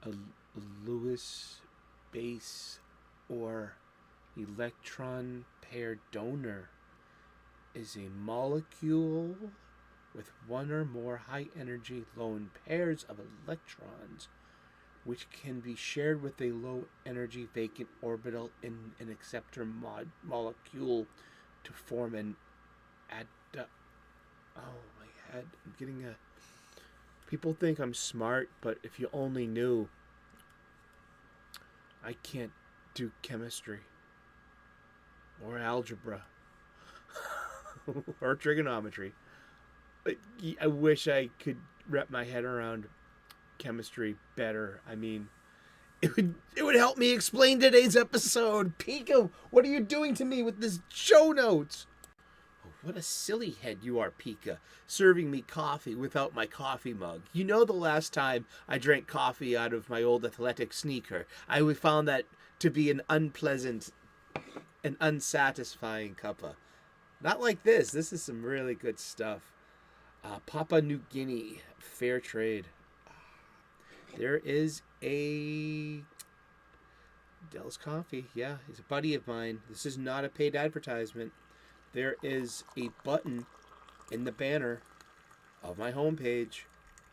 A Lewis base or electron pair donor is a molecule with one or more high energy lone pairs of electrons which can be shared with a low energy vacant orbital in an acceptor molecule to form an oh my head, I'm getting a... People think I'm smart, but if you only knew, I can't do chemistry or algebra or trigonometry. I wish I could wrap my head around chemistry better. I mean, it would help me explain today's episode. Pico, what are you doing to me with this show notes? Oh, what a silly head you are, Pika, serving me coffee without my coffee mug. You know the last time I drank coffee out of my old athletic sneaker, I found that to be an unpleasant and unsatisfying cuppa. Not like this. This is some really good stuff. Papua New Guinea, fair trade. There is a Dell's Coffee. Yeah, he's a buddy of mine. This is not a paid advertisement. There is a button in the banner of my homepage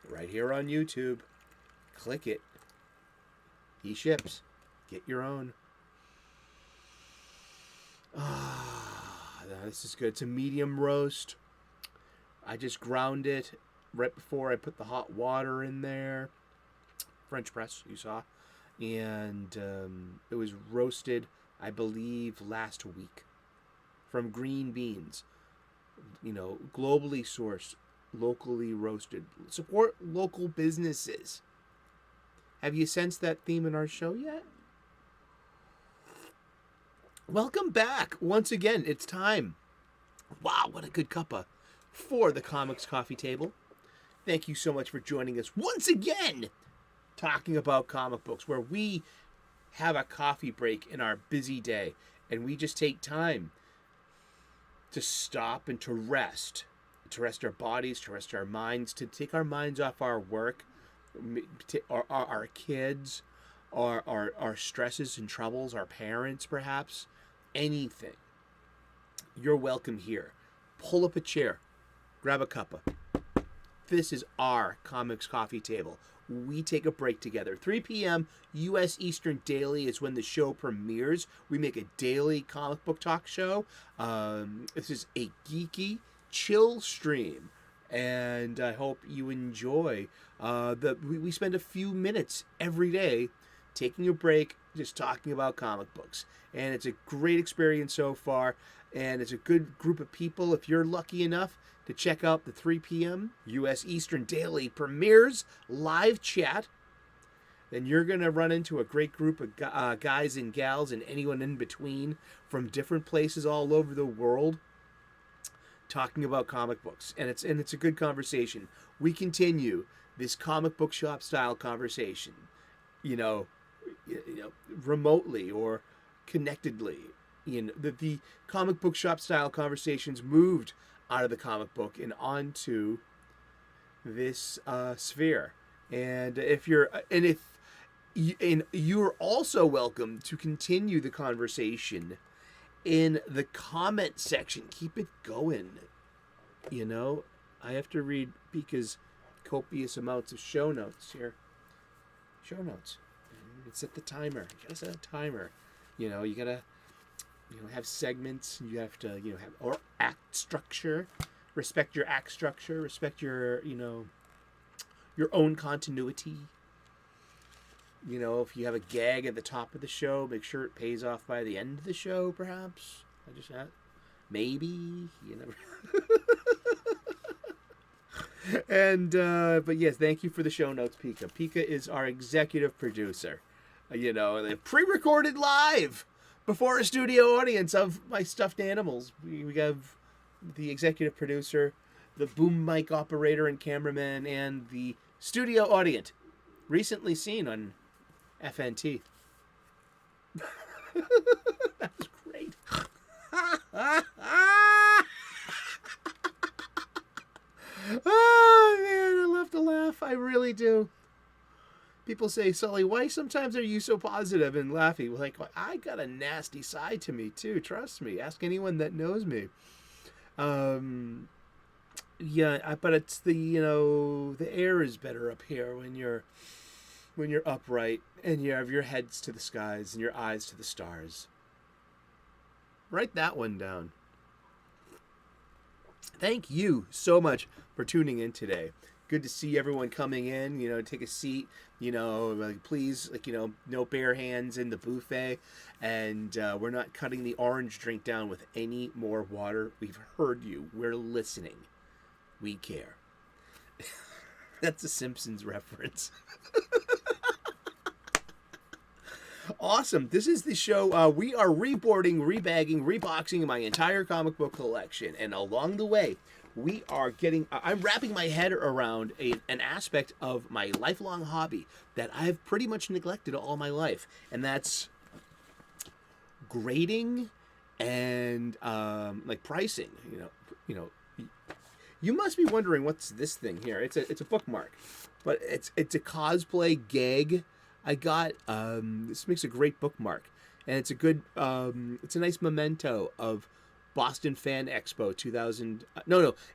right here on YouTube. Click it. He ships. Get your own. This is good. It's a medium roast. I just ground it right before I put the hot water in there. French press, you saw. And it was roasted, I believe, last week. From green beans. You know, globally sourced, locally roasted. Support local businesses. Have you sensed that theme in our show yet? Welcome back. Once again, it's time. Wow, what a good cuppa for the Comics Coffee Table. Thank you so much for joining us once again, talking about comic books, where we have a coffee break in our busy day, and we just take time to stop and to rest our bodies, to rest our minds, to take our minds off our work, our kids, our stresses and troubles, our parents perhaps, anything. You're welcome here. Pull up a chair, grab a cuppa. This is our Comics Coffee Table. We take a break together. 3 p.m. U.S. Eastern daily is when the show premieres. We make a daily comic book talk show. This is a geeky, chill stream, and I hope you enjoy. We spend a few minutes every day taking a break, just talking about comic books. And it's a great experience so far, and it's a good group of people. If you're lucky enough to check out the 3 p.m. U.S. Eastern Daily premieres live chat, then you're going to run into a great group of guys and gals and anyone in between from different places all over the world talking about comic books. And it's a good conversation. We continue this comic book shop style conversation, you know, remotely or connectedly. The comic book shop style conversations moved out of the comic book and onto this sphere. And you're also welcome to continue the conversation in the comment section. Keep it going. You know, I have to read Pika's copious amounts of show notes here. Show notes. Set the timer. You gotta set a timer. You know, you gotta have segments. You have to have or act structure. Respect your act structure. Respect your your own continuity. You know, if you have a gag at the top of the show, make sure it pays off by the end of the show. Perhaps maybe And but yes, thank you for the show notes, Pika. Pika is our executive producer. They pre-recorded live before a studio audience of my stuffed animals. We have the executive producer, the boom mic operator and cameraman, and the studio audience, recently seen on FNT. That was great. Oh man, I love to laugh. I really do. people say, Sully, why sometimes are you so positive and laughy? Like, I got a nasty side to me too. Trust me. Ask anyone that knows me. Yeah, but it's the air is better up here when you're upright and you have your heads to the skies and your eyes to the stars. Write that one down. Thank you so much for tuning in today. Good to see everyone coming in. Take a seat. Please, no bare hands in the buffet. And we're not cutting the orange drink down with any more water. We've heard you. We're listening. We care. That's a Simpsons reference. Awesome. This is the show. We are reboarding, rebagging, reboxing my entire comic book collection. And along the way, we are I'm wrapping my head around an aspect of my lifelong hobby that I've pretty much neglected all my life. And that's grading and pricing. You must be wondering, what's this thing here? It's a bookmark, but it's a cosplay gag I got. This makes a great bookmark, and it's a good it's a nice memento of Boston Fan Expo 2000.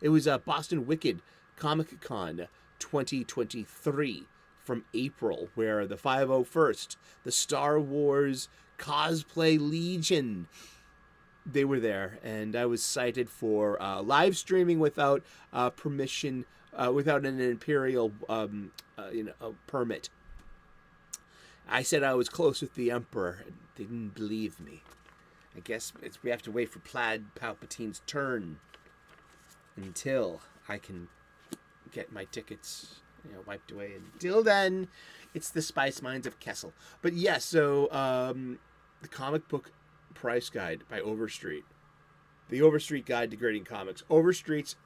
It was Boston Wicked Comic Con 2023 from April, where the 501st, the Star Wars Cosplay Legion, they were there, and I was cited for live streaming without permission, without an imperial permit. I said I was close with the Emperor, and they didn't believe me. I guess we have to wait for Plaid Palpatine's turn until I can get my tickets wiped away. Until then, it's the Spice Mines of Kessel. But yes, so the comic book price guide by Overstreet. The Overstreet Guide to Grading Comics. Overstreet's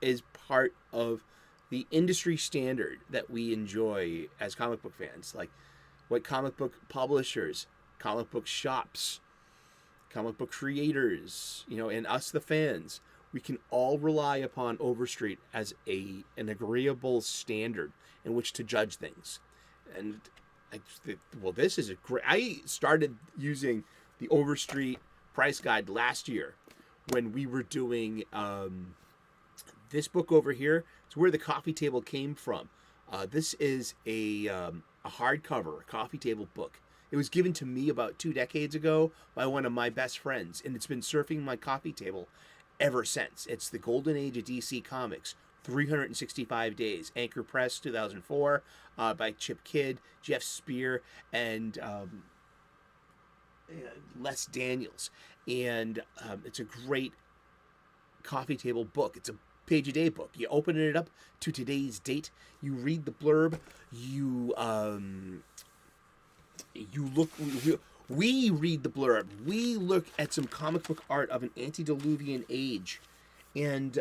is part of the industry standard that we enjoy as comic book fans. Like what comic book publishers, comic book shops, comic book creators, and us the fans, we can all rely upon Overstreet as an agreeable standard in which to judge things. And this is a great... I started using the Overstreet price guide last year when we were doing this book over here. It's where the coffee table came from. This is a hardcover coffee table book. It was given to me about 2 decades ago by one of my best friends, and it's been surfing my coffee table ever since. It's the Golden Age of DC Comics, 365 Days, Anchor Press, 2004, by Chip Kidd, Jeff Spear, and Les Daniels. And it's a great coffee table book. It's a page-a-day book. You open it up to today's date, you read the blurb, we read the blurb, we look at some comic book art of an antediluvian age, and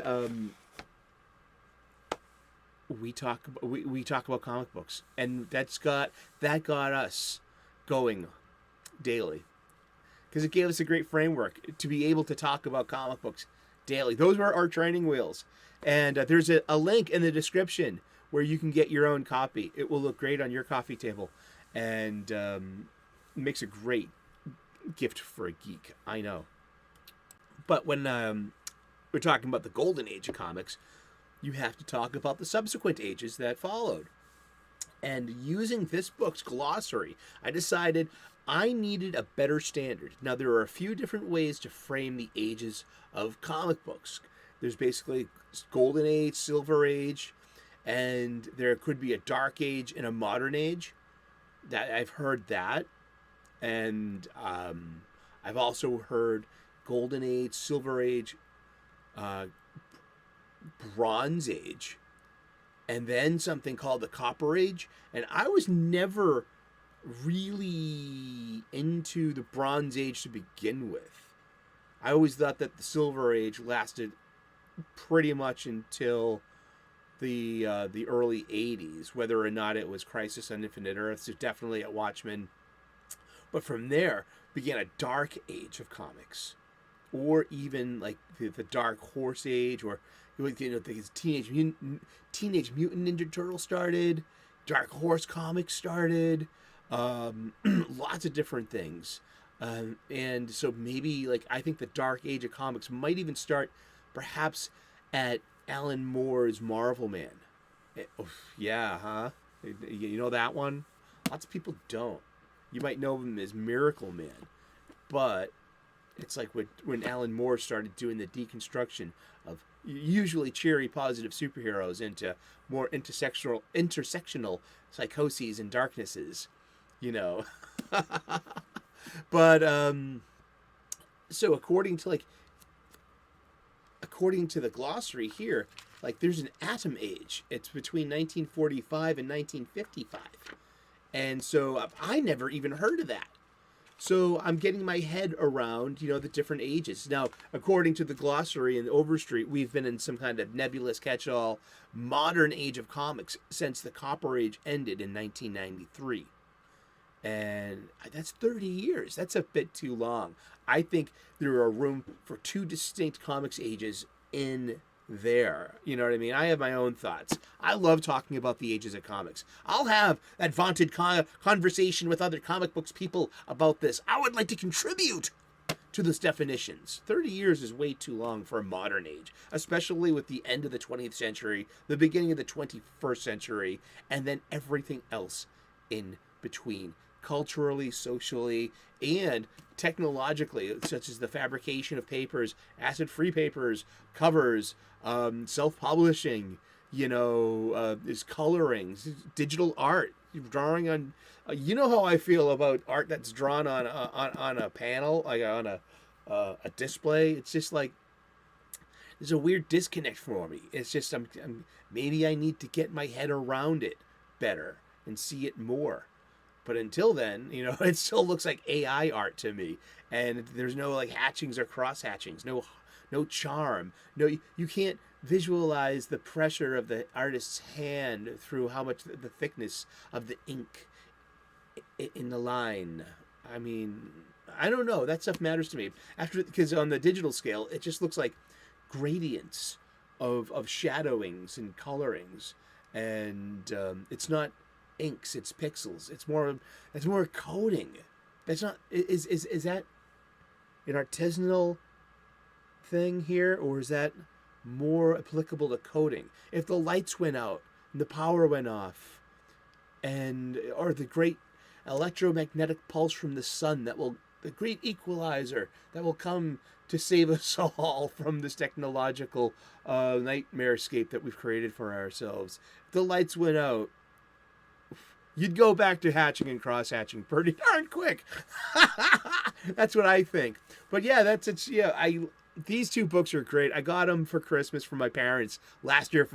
we talk about comic books, and that got us going daily, because it gave us a great framework to be able to talk about comic books daily. Those were our training wheels, and there's a link in the description where you can get your own copy. It will look great on your coffee table, and makes a great gift for a geek, I know. But when we're talking about the golden age of comics, you have to talk about the subsequent ages that followed. And using this book's glossary, I decided I needed a better standard. Now, there are a few different ways to frame the ages of comic books. There's basically golden age, silver age, and there could be a dark age and a modern age. That I've heard that. And I've also heard golden age, silver age, bronze age, and then something called the copper age. And I was never really into the bronze age to begin with. I always thought that the silver age lasted pretty much until the early 80s, whether or not it was Crisis on Infinite Earths, so definitely at Watchmen. But from there began a dark age of comics, or even like the Dark Horse age, or the Teenage Mutant Ninja Turtle started. Dark Horse Comics started. Lots of different things. And so maybe, like, I think the Dark Age of comics might even start perhaps at Alan Moore's Marvel Man. Yeah, huh? You know that one? Lots of people don't. You might know him as Miracle Man. But it's like when Alan Moore started doing the deconstruction of usually cheery, positive superheroes into more intersectional psychoses and darknesses, you know. But so according to the glossary here, like, there's an atom age. It's between 1945 and 1955. And so I never even heard of that. So I'm getting my head around, the different ages. Now, according to the glossary in Overstreet, we've been in some kind of nebulous catch-all modern age of comics since the Copper Age ended in 1993. And that's 30 years. That's a bit too long. I think there are room for two distinct comics ages in there. You know what I mean? I have my own thoughts. I love talking about the ages of comics. I'll have that vaunted conversation with other comic books people about this. I would like to contribute to those definitions. 30 years is way too long for a modern age, especially with the end of the 20th century, the beginning of the 21st century, and then everything else in between, culturally, socially, and technologically, such as the fabrication of papers, acid-free papers, covers, self-publishing, is coloring, digital art, drawing on. You know how I feel about art that's drawn on a panel, like on a display. It's just like there's a weird disconnect for me. It's just maybe I need to get my head around it better and see it more. But until then, it still looks like AI art to me, and there's no like hatchings or cross hatchings, no charm, no, you can't visualize the pressure of the artist's hand through how much the thickness of the ink in the line. I mean, I don't know. That stuff matters to me because on the digital scale, it just looks like gradients of shadowings and colorings, and it's not inks, it's pixels. It's more coding. That's not is that an artisanal thing here, or is that more applicable to coding? If the lights went out and the power went off, or the great electromagnetic pulse from the sun the great equalizer that will come to save us all from this technological nightmarescape that we've created for ourselves. If the lights went out, you'd go back to hatching and cross-hatching pretty darn quick. That's what I think. But yeah, these two books are great. I got them for Christmas from my parents last year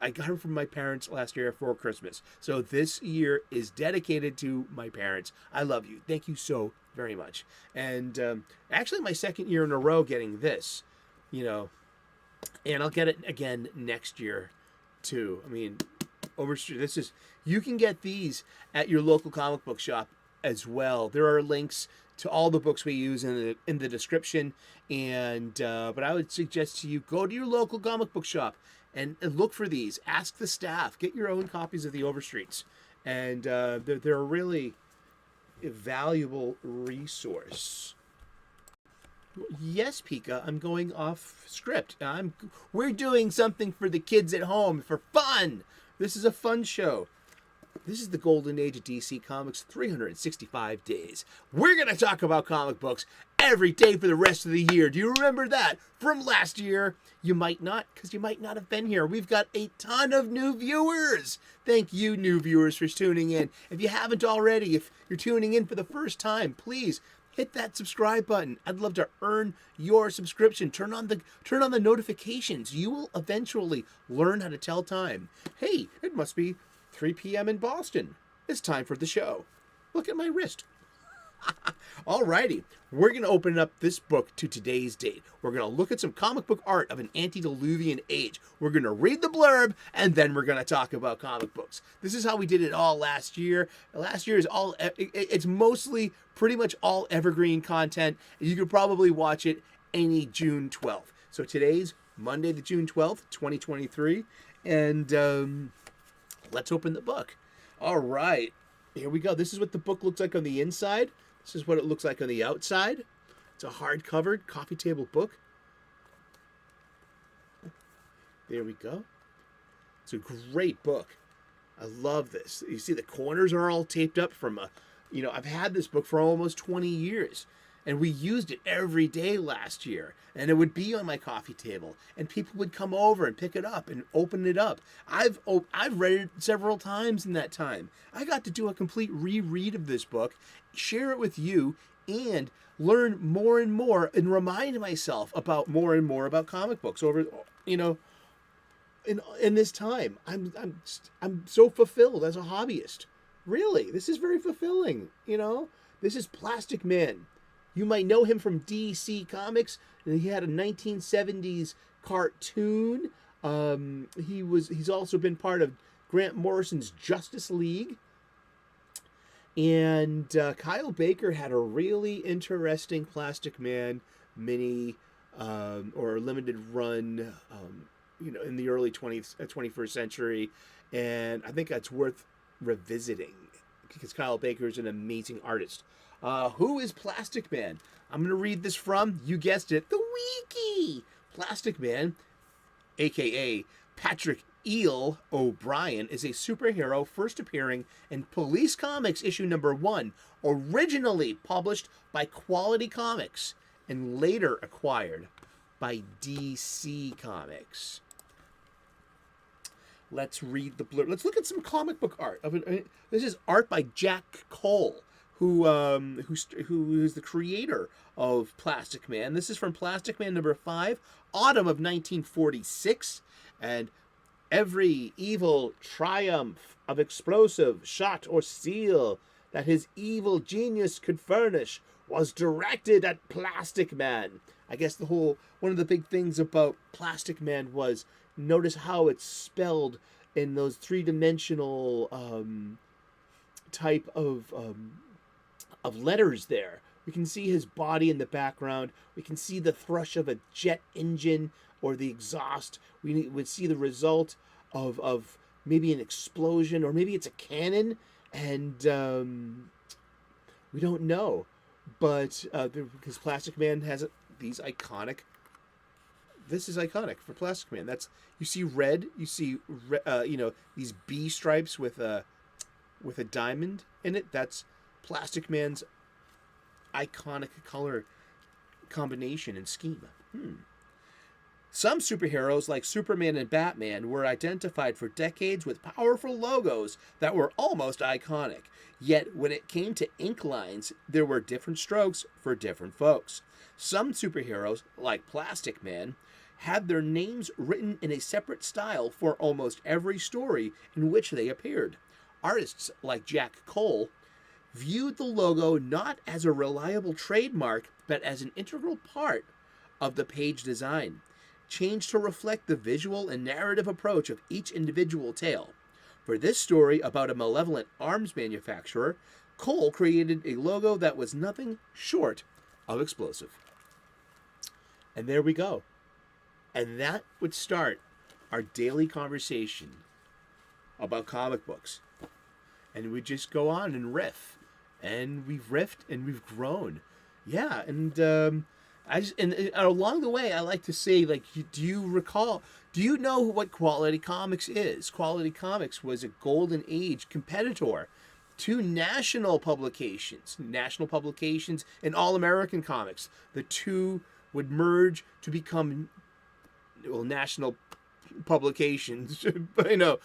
I got them from my parents last year for Christmas. So this year is dedicated to my parents. I love you. Thank you so very much. And actually my second year in a row getting this, and I'll get it again next year too. I mean, Overstreet, you can get these at your local comic book shop as well. There are links to all the books we use in the description, and but I would suggest to you, go to your local comic book shop and look for these. Ask the staff. Get your own copies of the Overstreets, and they're a really valuable resource. Yes, Pika, I'm going off script. We're doing something for the kids at home for fun. This is a fun show. This is the golden age of DC Comics, 365 days. We're going to talk about comic books every day for the rest of the year. Do you remember that from last year? You might not, because you might not have been here. We've got a ton of new viewers. Thank you, new viewers, for tuning in. If you haven't already, if you're tuning in for the first time, please hit that subscribe button. I'd love to earn your subscription. Turn on the notifications. You will eventually learn how to tell time. Hey, it must be 3 p.m. in Boston. It's time for the show. Look at my wrist. Alrighty, we're going to open up this book to today's date. We're going to look at some comic book art of an antediluvian age. We're going to read the blurb, and then we're going to talk about comic books. This is how we did it all last year. Last year is it's mostly pretty much all evergreen content. You could probably watch it any June 12th. So today's Monday, the June 12th, 2023, and let's open the book. All right, here we go. This is what the book looks like on the inside. This is what it looks like on the outside. It's a hardcover coffee table book. There we go. It's a great book. I love this. You see the corners are all taped up from I've had this book for almost 20 years. And we used it every day last year. And it would be on my coffee table. And people would come over and pick it up and open it up. I've read it several times in that time. I got to do a complete reread of this book, share it with you, and learn more and more and remind myself about more and more about comic books over, in this time. I'm so fulfilled as a hobbyist. Really, this is very fulfilling, This is Plastic Man. You might know him from DC Comics. He had a 1970s cartoon. He's also been part of Grant Morrison's Justice League. And Kyle Baker had a really interesting Plastic Man mini or limited run, in the early 21st century. And I think that's worth revisiting because Kyle Baker is an amazing artist. Who is Plastic Man? I'm going to read this from, you guessed it, the Wiki. Plastic Man, a.k.a. Patrick Eel O'Brien, is a superhero first appearing in Police Comics issue number 1, originally published by Quality Comics and later acquired by DC Comics. Let's read the blurb. Let's look at some comic book art. This is art by Jack Cole, who is the creator of Plastic Man. This is from Plastic Man number 5, autumn of 1946, and every evil triumph of explosive, shot, or steel that his evil genius could furnish was directed at Plastic Man. I guess one of the big things about Plastic Man was notice how it's spelled in those three-dimensional type of letters there. We can see his body in the background. We can see the thrush of a jet engine or the exhaust. We would see the result of maybe an explosion, or maybe it's a cannon, and we don't know. But because Plastic Man has these iconic. This is iconic for Plastic Man. You see red. You see these B stripes with a diamond in it. That's Plastic Man's iconic color combination and scheme. Some superheroes, like Superman and Batman, were identified for decades with powerful logos that were almost iconic. Yet, when it came to ink lines, there were different strokes for different folks. Some superheroes, like Plastic Man, had their names written in a separate style for almost every story in which they appeared. Artists like Jack Cole viewed the logo not as a reliable trademark, but as an integral part of the page design, changed to reflect the visual and narrative approach of each individual tale. For this story about a malevolent arms manufacturer, Cole created a logo that was nothing short of explosive. And there we go. And that would start our daily conversation about comic books. And we just go on and riff. And we've riffed and we've grown. Yeah, and along the way, I like to say, do you know what Quality Comics is? Quality Comics was a golden age competitor to national publications and All-American Comics. The two would merge to become national publications, but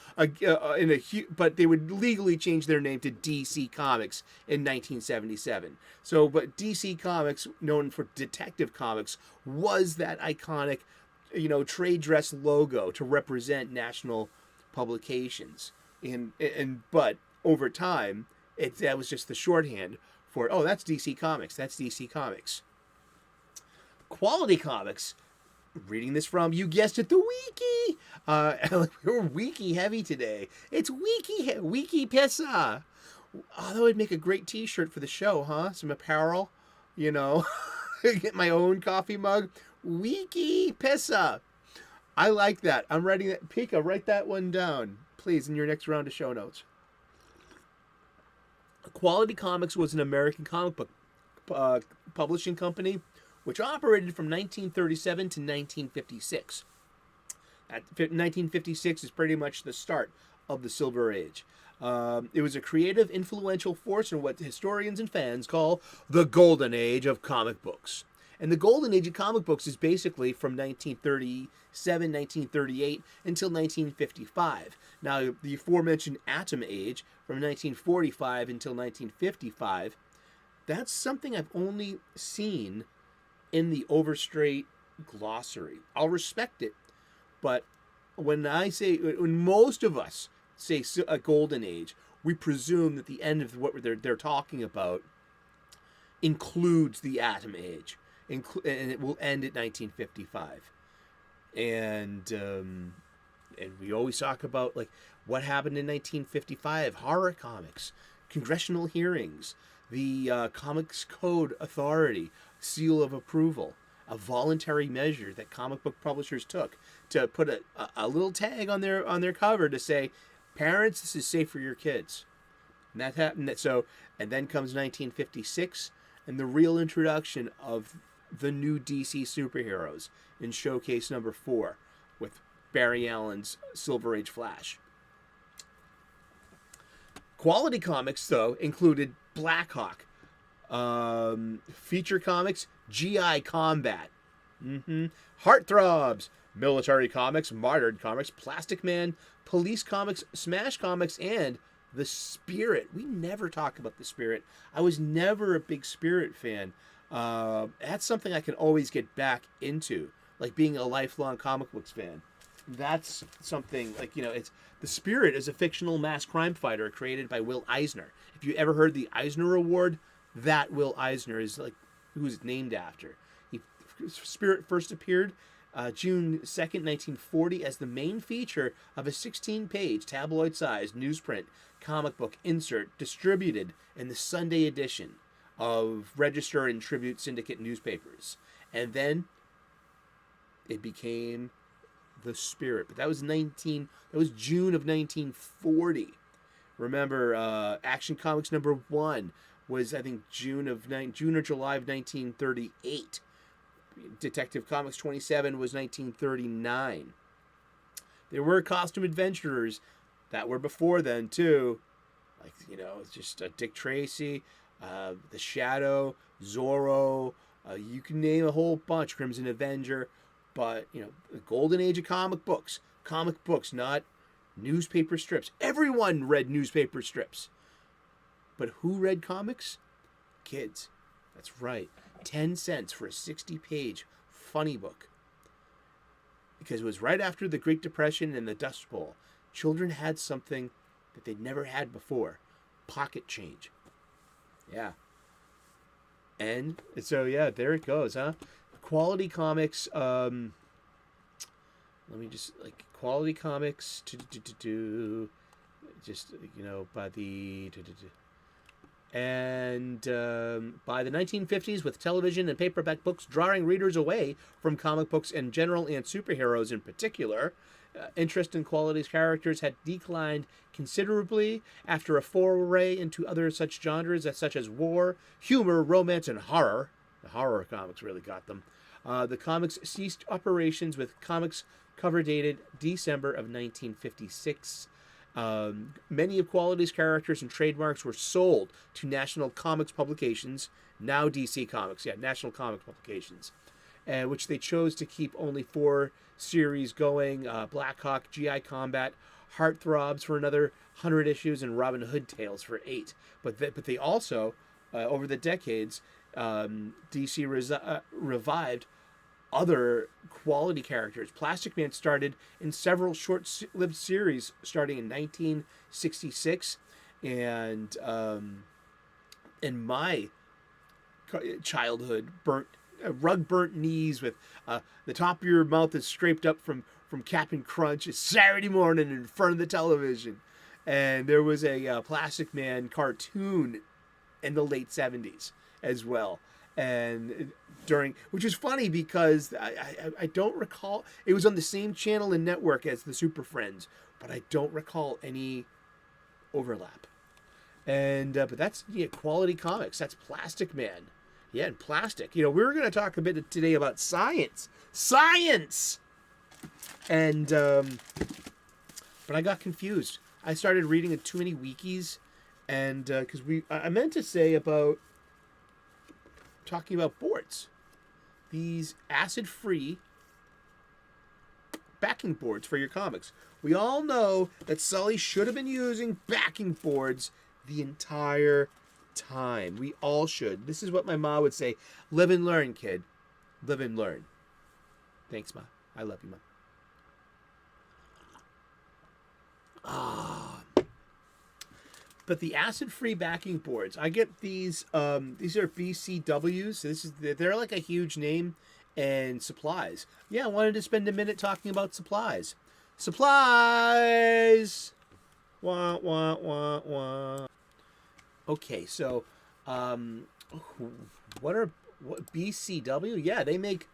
but they would legally change their name to DC Comics in 1977. But DC Comics, known for Detective Comics, was that iconic, trade dress logo to represent national publications. But over time, that was just the shorthand for, that's DC Comics. That's DC Comics. Quality Comics. Reading this from, you guessed it, the Wiki. We're Wiki heavy today. It's Wiki Pissa. That would make a great T-shirt for the show, huh? Some apparel, Get my own coffee mug. Wiki Pissa. I like that. I'm writing that. Pika, write that one down. please, in your next round of show notes. Quality Comics was an American comic book publishing company which operated from 1937 to 1956. 1956 is pretty much the start of the Silver Age. It was a creative, influential force in what historians and fans call the Golden Age of comic books. And the Golden Age of comic books is basically from 1937, 1938 until 1955. Now, the aforementioned Atom Age from 1945 until 1955, that's something I've only seen in the Overstreet glossary. I'll respect it, but when most of us say a golden age, we presume that the end of what they're talking about includes the Atom Age, and it will end at 1955. And we always talk about like what happened in 1955: horror comics, congressional hearings, the Comics Code Authority seal of approval, a voluntary measure that comic book publishers took to put a little tag on their cover to say, parents, this is safe for your kids. And that happened. And then comes 1956 and the real introduction of the new DC superheroes in Showcase number 4 with Barry Allen's Silver Age Flash. Quality comics, though, included Blackhawk, feature comics, GI Combat, Heartthrobs, military comics, modern comics, Plastic Man, police comics, Smash comics, and The Spirit. We never talk about The Spirit. I was never a big Spirit fan. That's something I can always get back into, like being a lifelong comic books fan. That's something like, it's The Spirit is a fictional mass crime fighter created by Will Eisner. If you ever heard the Eisner Award, that Will Eisner is like who it's named after. Spirit first appeared June 2nd, 1940 as the main feature of a 16-page tabloid-sized newsprint comic book insert distributed in the Sunday edition of Register and Tribute Syndicate newspapers. And then it became The Spirit. But that was June of 1940. Remember, Action Comics number 1 was, I think, June or July of 1938. Detective Comics 27 was 1939. There were costume adventurers that were before then, too. Like, just Dick Tracy, The Shadow, Zorro. You can name a whole bunch. Crimson Avenger. But, the golden age of comic books. Comic books, not newspaper strips. Everyone read newspaper strips. But who read comics? Kids. That's right. 10 cents for a 60-page funny book. Because it was right after the Great Depression and the Dust Bowl. Children had something that they'd never had before. Pocket change. Yeah. And so, yeah, there it goes, huh? Quality comics, let me just, quality comics, just, by the... And by the 1950s, with television and paperback books drawing readers away from comic books in general and superheroes in particular, interest in quality's characters had declined considerably after a foray into other such genres such as war, humor, romance, and horror. The horror comics really got them. The comics ceased operations with comics cover dated December of 1956. Many of Quality's characters and trademarks were sold to National Comics Publications, now DC Comics, National Comics Publications, which they chose to keep only 4 series going, Blackhawk, GI Combat, Heartthrobs for another 100 issues, and Robin Hood Tales for 8. But they also, over the decades, DC revived other quality characters. Plastic Man started in several short-lived series starting in 1966, and in my childhood, burnt knees with the top of your mouth is scraped up from Cap'n Crunch. It's Saturday morning in front of the television, and there was a Plastic Man cartoon in the late 70s as well. And which is funny because I don't recall, it was on the same channel and network as the Super Friends, but I don't recall any overlap. And but that's quality comics. That's Plastic Man. Yeah, and plastic. We were going to talk a bit today about science. Science! And, but I got confused. I started reading too many wikis. And, because I meant to say about talking about boards. These acid-free backing boards for your comics. We all know that Sully should have been using backing boards the entire time. We all should. This is what my mom would say. Live and learn, kid. Live and learn. Thanks, Ma. I love you, Ma. But the acid-free backing boards, I get these. These are BCWs. They're like a huge name. And supplies. Yeah, I wanted to spend a minute talking about supplies. Supplies. Wah wah wah wah. Okay, so, what BCW? Yeah, they make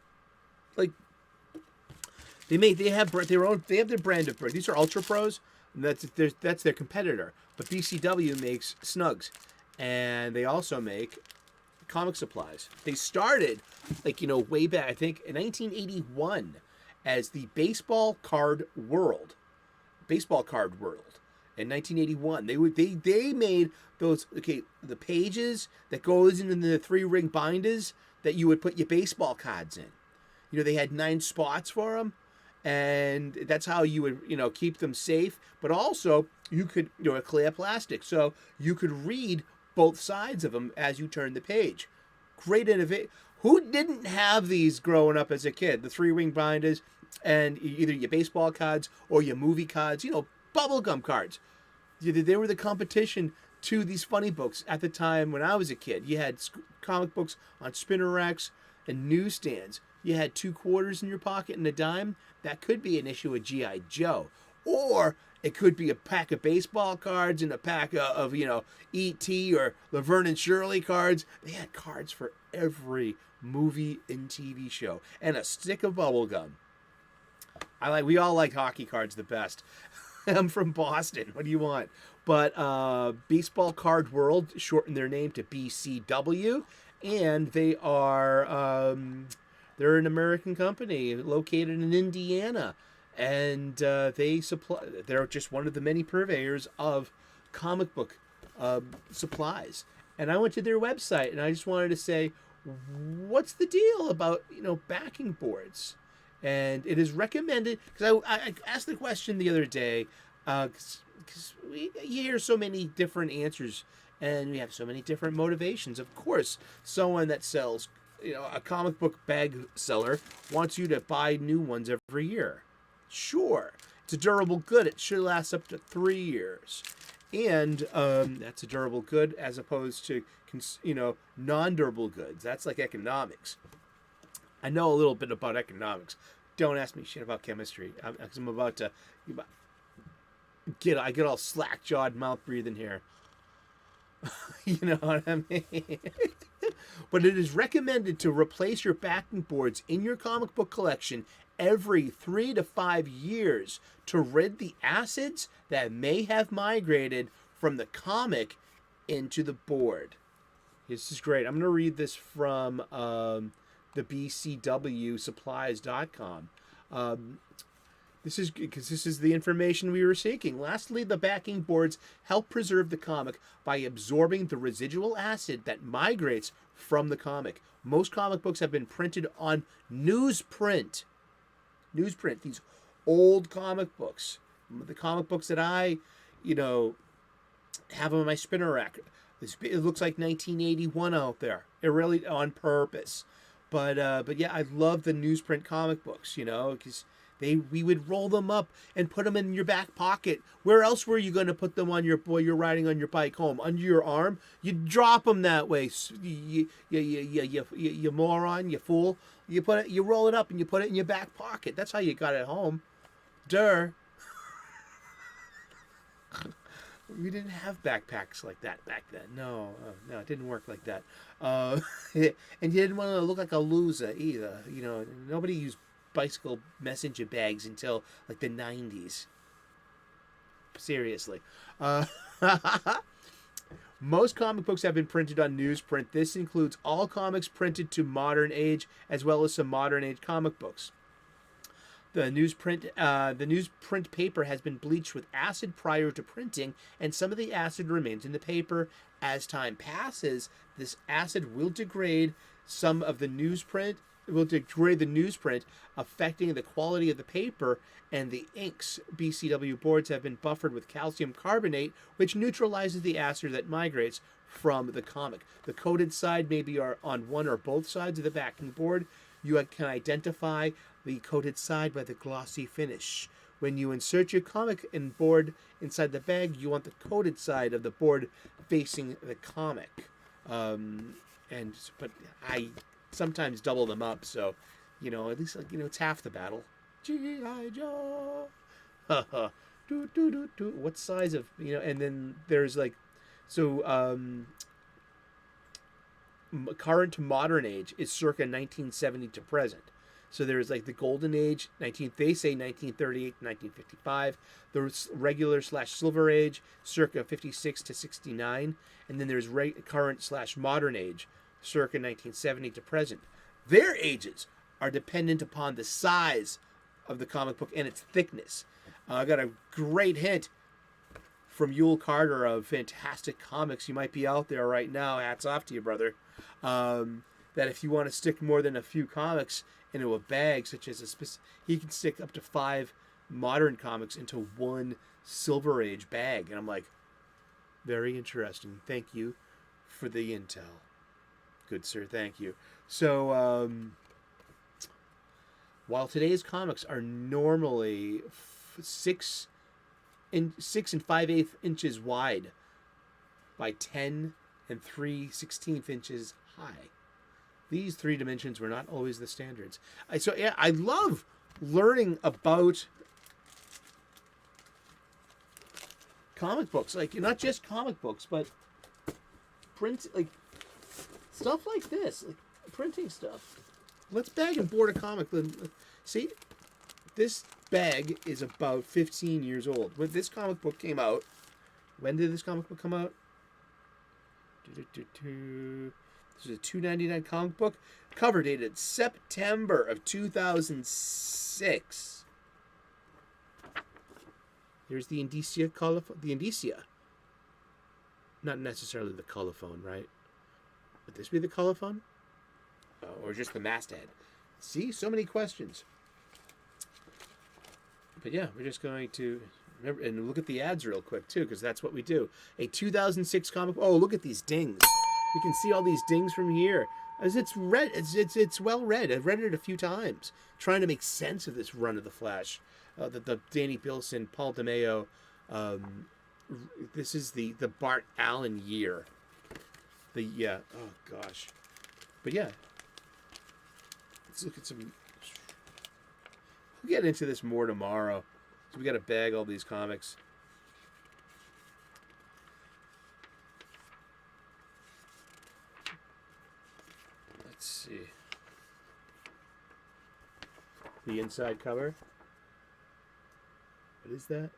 they have their brand of. These are Ultra Pros. And that's their competitor. But BCW makes Snugs, and they also make comic supplies. They started way back, I think in 1981, as the Baseball Card World. In 1981, they made those the pages that goes into the 3-ring binders that you would put your baseball cards in. They had 9 spots for them, and that's how you would keep them safe. But also you could a clear plastic, so you could read both sides of them as you turn the page. Great innovation. Who didn't have these growing up as a kid? The 3-ring binders and either your baseball cards or your movie cards, bubblegum cards. They were the competition to these funny books at the time when I was a kid. You had comic books on spinner racks and newsstands. You had 2 quarters in your pocket and a dime. That could be an issue of G.I. Joe. Or it could be a pack of baseball cards and a pack of E.T. or Laverne and Shirley cards. They had cards for every movie and TV show. And a stick of bubble gum. We all like hockey cards the best. I'm from Boston. What do you want? But Baseball Card World shortened their name to BCW. And they are... they're an American company located in Indiana. And they're just one of the many purveyors of comic book supplies. And I went to their website and I just wanted to say, what's the deal about, backing boards? And it is recommended, because I asked the question the other day, because you hear so many different answers and we have so many different motivations. Of course, someone that sells, a comic book bag seller wants you to buy new ones every year. Sure, it's a durable good. It should last up to 3 years. And that's a durable good as opposed to, non-durable goods. That's like economics. I know a little bit about economics. Don't ask me shit about chemistry. I'm about to I get all slack-jawed, mouth-breathing here. You know what I mean? But it is recommended to replace your backing boards in your comic book collection every 3 to 5 years to rid the acids that may have migrated from the comic into the board. This is great. I'm going to read this from the bcwsupplies.com. This is because this is the information we were seeking. Lastly, the backing boards help preserve the comic by absorbing the residual acid that migrates from the comic. Most comic books have been printed on newsprint. Newsprint, these old comic books. The comic books that I, have on my spinner rack. It looks like 1981 out there. It really on purpose. But yeah, I love the newsprint comic books, because we would roll them up and put them in your back pocket. Where else were you going to put them on while you're riding on your bike home? Under your arm? You drop them that way. You moron, you fool. You roll it up and you put it in your back pocket. That's how you got it home. Durr. We didn't have backpacks like that back then. No, it didn't work like that. And you didn't want to look like a loser either. Nobody used bicycle messenger bags until like the 90s. Seriously. Uh, Most comic books have been printed on newsprint. This includes all comics printed to modern age, as well as some modern age comic books. The newsprint paper has been bleached with acid prior to printing, and some of the acid remains in the paper. As time passes, this acid will degrade some of the newsprint, affecting the quality of the paper, and the inks. BCW boards have been buffered with calcium carbonate, which neutralizes the acid that migrates from the comic. The coated side may be on one or both sides of the backing board. You can identify the coated side by the glossy finish. When you insert your comic and board inside the bag, you want the coated side of the board facing the comic. But I sometimes double them up, so at least it's half the battle. G.I. Joe. What size of and then there's current to modern age is circa 1970 to present. So there's the golden age, they say 1938 to 1955. The regular / silver age, circa 56 to 69. And then there's current / modern age, circa 1970 to present. Their ages are dependent upon the size of the comic book and its thickness. I got a great hint from Yule Carter of Fantastic Comics. You might be out there right now. Hats off to you, brother. That if you want to stick more than a few comics into a bag, such as he can stick up to 5 modern comics into one Silver Age bag. And I'm like, very interesting. Thank you for the intel. Good sir, thank you. So, while today's comics are normally 6 and 5/8 inches wide by 10 and 3/16 inches high, these 3 dimensions were not always the standards. I love learning about comic books, not just comic books, but print, stuff like this, printing stuff. Let's bag and board a comic. See, this bag is about 15 years old. When this comic book came out, when did this comic book come out? This is a $2.99 comic book. Cover dated September of 2006. Here's the indicia colophone. The indicia. Not necessarily the colophone, right? Would this be the colophone? Or just the masthead? See, so many questions. But yeah, we're just going to remember and look at the ads real quick too, because that's what we do. A 2006 comic. Oh, look at these dings. You can see all these dings from here. As it's read, it's well read. I've read it a few times, trying to make sense of this run of the Flash. The Danny Bilson, Paul DeMeo. This is the Bart Allen year. Oh gosh. But yeah. Let's look at some. We'll get into this more tomorrow. So we got to bag all these comics. Let's see. The inside cover. What is that?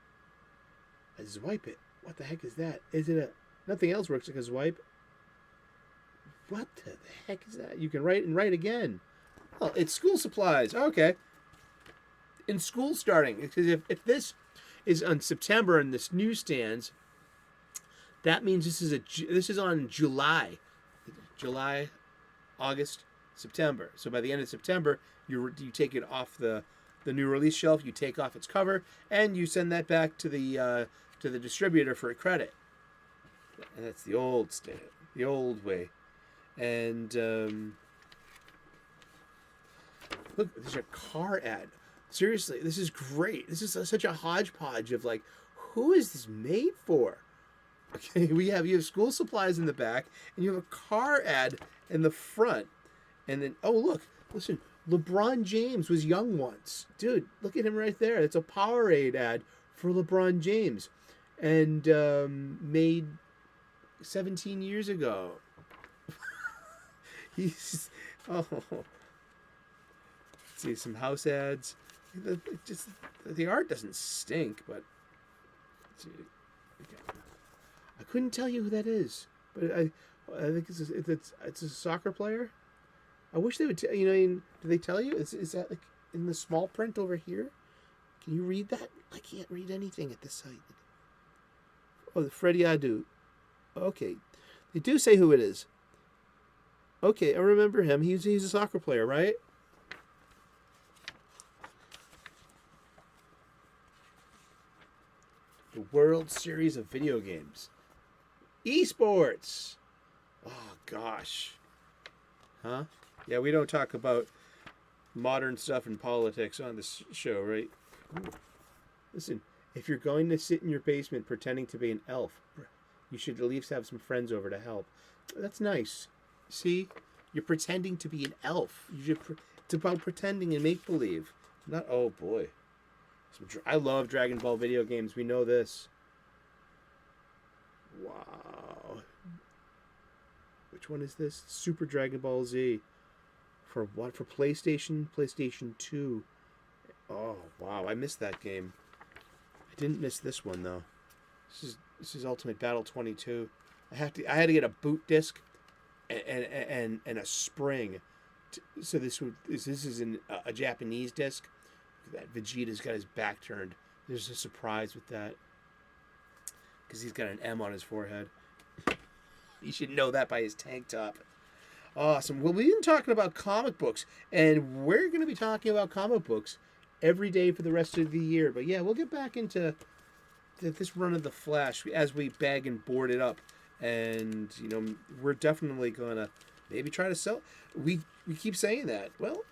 A Zwipe It. What the heck is that? Is it a... Nothing else works like a Zwipe. What the heck is that? You can write and write again. Oh, it's school supplies. Okay. In school starting. Because if this is on September in this newsstands, that means this is on July. July, August, September. So by the end of September, you take it off the new release shelf, you take off its cover, and you send that back to the distributor for a credit. And that's the old way. And look, there's a car ad. Seriously, this is great. This is such a hodgepodge of who is this made for? Okay, you have school supplies in the back, and you have a car ad in the front. And then, oh look, listen, LeBron James was young once. Dude, look at him right there. It's a Powerade ad for LeBron James. And made 17 years ago. Let's see, some house ads. The art doesn't stink, but I couldn't tell you who that is, but I think it's a soccer player. I wish they would tell do they tell you? Is that like in the small print over here? Can you read that? I can't read anything at this site. Oh, the Freddie Adu. Okay. They do say who it is. Okay, I remember him. He's a soccer player, right? The World Series of Video Games. Esports. Oh, gosh. Huh? Yeah, we don't talk about modern stuff and politics on this show, right? Ooh. Listen, if you're going to sit in your basement pretending to be an elf, you should at least have some friends over to help. That's nice. See? You're pretending to be an elf. It's about pretending and make-believe. Not, oh boy. I love Dragon Ball video games. We know this. Wow. Which one is this? Super Dragon Ball Z. For what? For PlayStation? PlayStation 2. Oh, wow. I missed that game. I didn't miss this one, though. This is Ultimate Battle 22. I had to get a boot disc and a spring. So this is a Japanese disc. Look at that. Vegeta's got his back turned. There's a surprise with that. Because he's got an M on his forehead. You should know that by his tank top. Awesome. Well, we've been talking about comic books, and we're going to be talking about comic books every day for the rest of the year. But yeah, we'll get back into this run of the Flash as we bag and board it up. And, we're definitely going to maybe try to sell. We keep saying that. Well,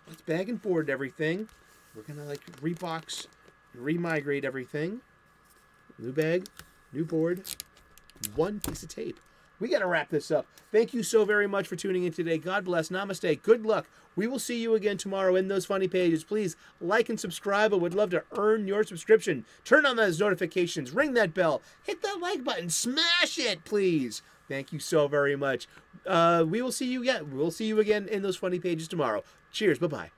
let's bag and board everything. We're going to rebox and remigrate everything. New bag, new board, one piece of tape. We got to wrap this up. Thank you so very much for tuning in today. God bless. Namaste. Good luck. We will see you again tomorrow in those funny pages. Please like and subscribe. I would love to earn your subscription. Turn on those notifications. Ring that bell. Hit that like button. Smash it, please. Thank you so very much. We will see you again. We'll see you again in those funny pages tomorrow. Cheers. Bye-bye.